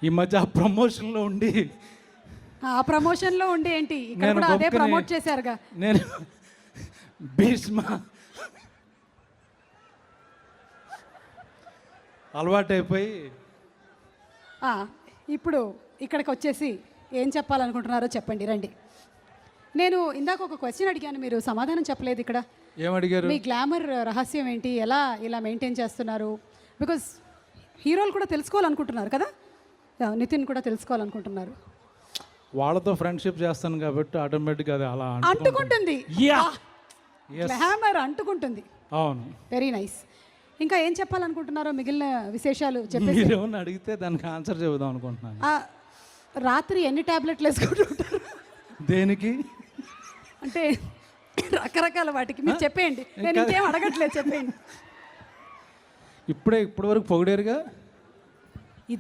ఈ మధ్య ఆ ప్రమోషన్లో ఉండి ఆ ప్రమోషన్లో ఉండి ఏంటి ఇక్కడ నేను కూడా అదే గొప్పని- ప్రమోట్ చేశారుగా. నేను భీష్మ అలవాటైపోయి ఆ, ఇప్పుడు ఇక్కడికి వచ్చేసి ఏం చెప్పాలనుకుంటున్నారో చెప్పండి రండి. నేను ఇందాక ఒక క్వశ్చన్ అడిగాను, మీరు సమాధానం చెప్పలేదు ఇక్కడ. ఏమడిగారు? మీ గ్లామర్ రహస్యం ఏంటి, ఎలా ఇలా మెయింటైన్ చేస్తున్నారు? బికాజ్ హీరోలు కూడా తెలుసుకోవాలనుకుంటున్నారు కదా, నితిన్ కూడా తెలుసుకోవాలనుకుంటున్నారు. వాళ్ళతో ఫ్రెండ్షిప్ చేస్తాను కాబట్టి ఆటోమేటిక్గా అది అలా అంటుకుంటుంది, Yeah. Yes. గ్లామర్ అంటుకుంటుంది. అవును. Very nice. ఇంకా ఏం చెప్పాలనుకుంటున్నారో మిగిలిన విశేషాలు చెప్పేసి. మీరేమన్నా అడిగితే దానికి ఆన్సర్ చెబుదాం అనుకుంటున్నాను. రాత్రి ఎన్ని టాబ్లెట్లు వేసుకుంటుంటారు? దేనికి? అంటే రకరకాల వాటికి మీరు చెప్పేయండి, నేను ఇంకేం అడగట్లేదు, చెప్పేయండి. ఇప్పటి వరకు పొగిడారుగా.